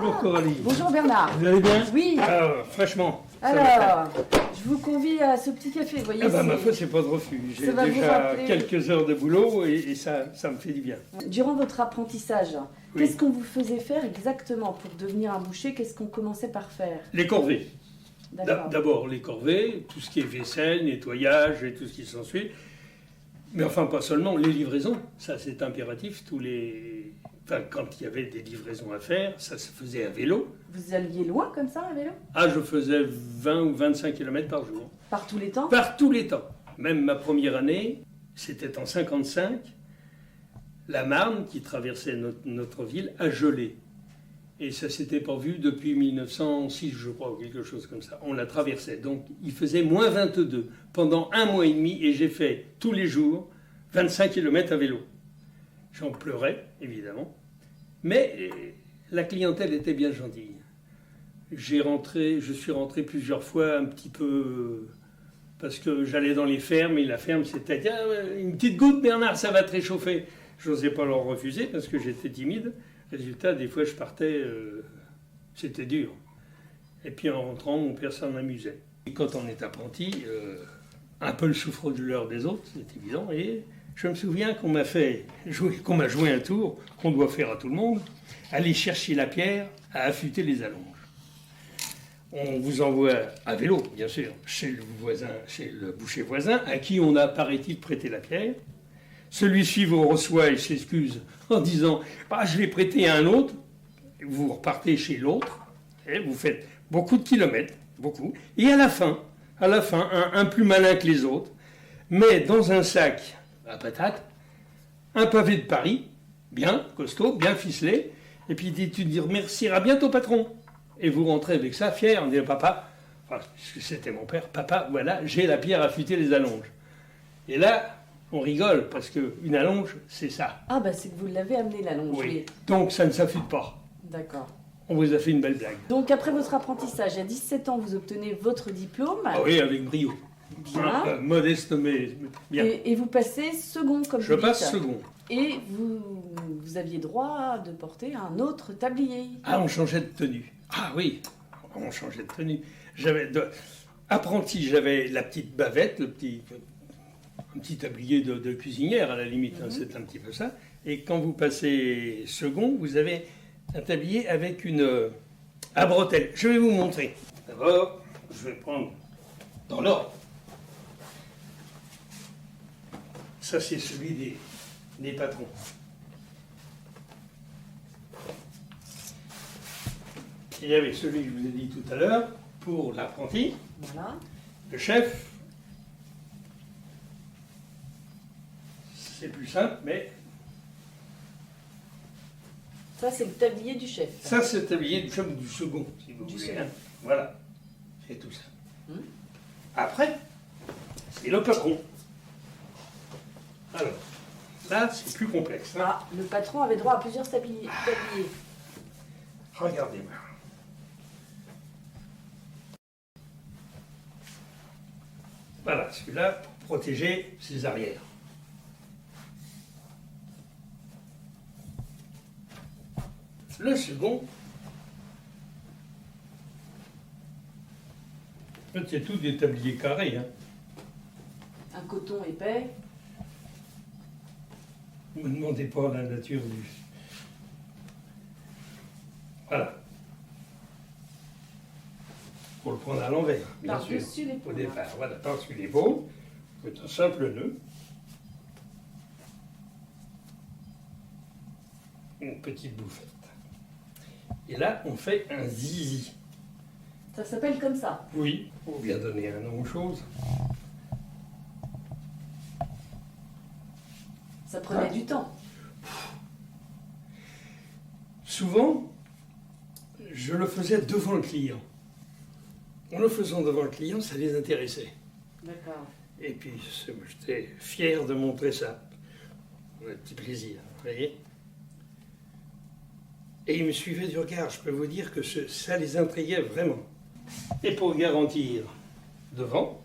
Bonjour Coralie. Bonjour Bernard. Vous allez bien? Oui. Alors, franchement. Alors, je vous convie à ce petit café, vous voyez. Ma foi, c'est pas de refus. J'ai Ça va vous déjà rappeler- quelques heures de boulot et ça me fait du bien. Durant votre apprentissage, Oui. qu'est-ce qu'on vous faisait faire exactement pour devenir un boucher? Qu'est-ce qu'on commençait par faire? Les corvées. D'accord. D'abord les corvées, tout ce qui est vaisselle, nettoyage et tout ce qui s'ensuit. Mais enfin, pas seulement, les livraisons, ça c'est impératif. Quand il y avait des livraisons à faire, ça se faisait à vélo. Vous alliez loin comme ça à vélo? Ah, je faisais 20 ou 25 km par jour. Par tous les temps? Par tous les temps. Même ma première année, c'était en 55, la Marne, qui traversait notre ville, a gelé. Et ça s'était pas vu depuis 1906, je crois, ou quelque chose comme ça. On la traversait. Donc, il faisait moins 22 pendant un mois et demi, et j'ai fait tous les jours 25 km à vélo. J'en pleurais, évidemment. Mais la clientèle était bien gentille. Je suis rentré plusieurs fois un petit peu parce que j'allais dans les fermes et la ferme c'était une petite goutte Bernard, ça va te réchauffer. Je n'osais pas leur refuser parce que j'étais timide. Résultat, des fois je partais, c'était dur. Et puis en rentrant, mon père s'en amusait. Et quand on est apprenti, un peu le souffre-douleur des autres, c'est évident. Et je me souviens qu'on m'a joué un tour qu'on doit faire à tout le monde, aller chercher la pierre à affûter les allonges. On vous envoie à vélo, bien sûr, chez le boucher voisin, à qui on a, paraît-il, prêté la pierre. Celui-ci vous reçoit et s'excuse en disant « je l'ai prêté à un autre ». Vous repartez chez l'autre, et vous faites beaucoup de kilomètres, beaucoup. Et à la fin, un plus malin que les autres, met dans un sac à patates un pavé de Paris, bien costaud, bien ficelé, et puis tu te remercieras bien ton patron. Et vous rentrez avec ça, fier, en disant papa, puisque c'était mon père, papa, voilà, j'ai la pierre à affûter les allonges. Et là, on rigole, parce qu'une allonge, c'est ça. Ah c'est que vous l'avez amené l'allonge. Oui. Donc ça ne s'affûte pas. D'accord. On vous a fait une belle blague. Donc après votre apprentissage, à 17 ans, vous obtenez votre diplôme. Ah oui, avec brio. Bien. Modeste, mais bien. Et vous passez second, comme Je vous passe dites. second. Et vous aviez droit de porter un autre tablier. Ah, on changeait de tenue. Ah oui, on changeait de tenue. Apprenti, j'avais la petite bavette, un petit tablier de cuisinière à la limite, c'est un petit peu ça. Et quand vous passez second, vous avez un tablier avec à bretelles. Je vais vous montrer. D'abord, je vais prendre dans l'ordre. Ça, c'est celui des patrons. Il y avait celui que je vous ai dit tout à l'heure, pour l'apprenti, Voilà. le chef. C'est plus simple, mais Ça, c'est le tablier du chef. ça, c'est le tablier du chef du second, si vous Du voulez. second. Voilà, c'est tout ça. Hum. Après, c'est le patron. Alors, là, c'est plus complexe. Hein. Ah, le patron avait droit à plusieurs tabliers. Regardez-moi. Voilà, celui-là pour protéger ses arrières. Le second, en fait, c'est tout des tabliers carrés. Hein. Un coton épais. Ne me demandez pas la nature du... Voilà. Pour le prendre à l'envers, bien sûr. Par-dessus l'épaule. Au départ, voilà, par-dessus l'épaule. C'est un simple nœud. Une petite bouffette. Et là, on fait un zizi. Ça s'appelle comme ça. Oui, faut bien donner un nom aux choses. Ça prenait du temps. Souvent, je le faisais devant le client. En le faisant devant le client, ça les intéressait. D'accord. Et puis, j'étais fier de montrer ça. Un petit plaisir, vous voyez. Et ils me suivaient du regard. Je peux vous dire que ça les intriguait vraiment. Et pour garantir devant,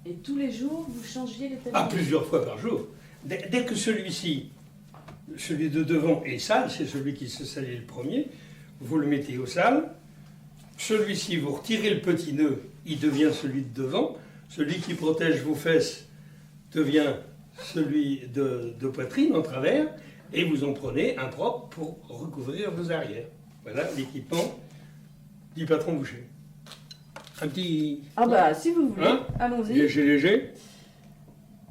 Et tous les jours, vous changiez les tabliers? Ah, plusieurs fois par jour. Dès que celui-ci, celui de devant est sale, c'est celui qui se salit le premier, vous le mettez au sale. Celui-ci, vous retirez le petit nœud, il devient celui de devant. Celui qui protège vos fesses devient celui de poitrine en travers. Et vous en prenez un propre pour recouvrir vos arrières. Voilà l'équipement du patron boucher. Un petit... Ah bah, si vous voulez, Hein? allons-y. Léger.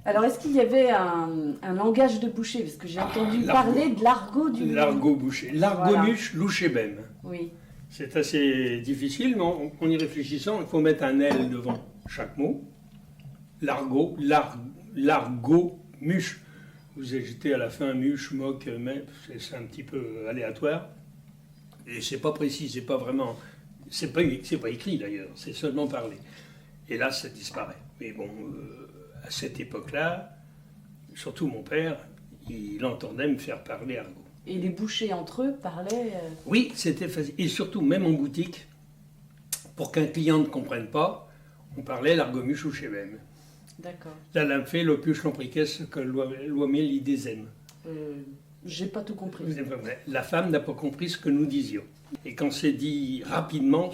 Alors, est-ce qu'il y avait un langage de boucher? Parce que j'ai entendu l'argot. parler de l'argot du... L'argot boucher. L'argomuche louchébem. Oui, C'est assez difficile, mais en y réfléchissant, il faut mettre un L devant chaque mot. L'argot, l'argomuche. Vous ajoutez à la fin muche, moque, mais c'est un petit peu aléatoire. Et c'est pas précis, c'est pas vraiment... C'est pas écrit d'ailleurs, c'est seulement parlé. Et là, ça disparaît. Mais bon, à cette époque-là, surtout mon père, il entendait me faire parler argot. et les bouchers entre eux parlaient... Oui, c'était facile. Et surtout, même en boutique, pour qu'un client ne comprenne pas, on parlait l'argomuche ou chébem. D'accord. La lymphe, l'opus, l'ombriquès, que l'ouamé, l'idésème. J'ai pas tout compris. La femme n'a pas compris ce que nous disions. Et quand c'est dit rapidement,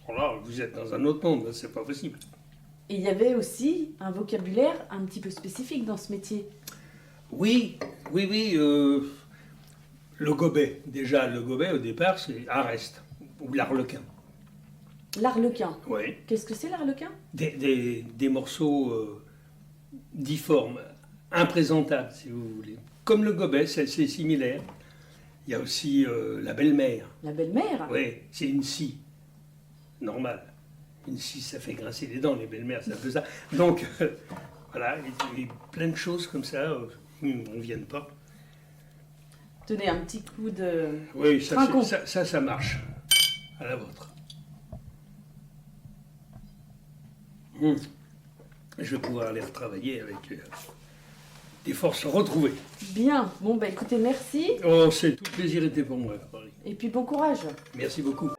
là, vous êtes dans un autre monde, c'est pas possible. Et il y avait aussi un vocabulaire un petit peu spécifique dans ce métier. Oui. Le gobet, déjà, le gobet, au départ, c'est arrest, ou l'arlequin. L'arlequin. Oui. Qu'est-ce que c'est l'arlequin? Des morceaux difformes, imprésentables, si vous voulez. Comme le gobet, c'est similaire. Il y a aussi la belle-mère. La belle-mère? Oui, c'est une scie. Normal. Une scie, ça fait grincer les dents, les belles-mères, c'est un peu ça. Donc, voilà, il y a plein de choses comme ça, on ne vienne pas. Tenez, un petit coup de... Oui, Trinquons. ça marche. À la vôtre. Je vais pouvoir aller retravailler avec des forces retrouvées. Bien. Bon, bah écoutez, merci. Oh, c'est tout plaisir était pour moi, Marie. Et puis bon courage. Merci beaucoup.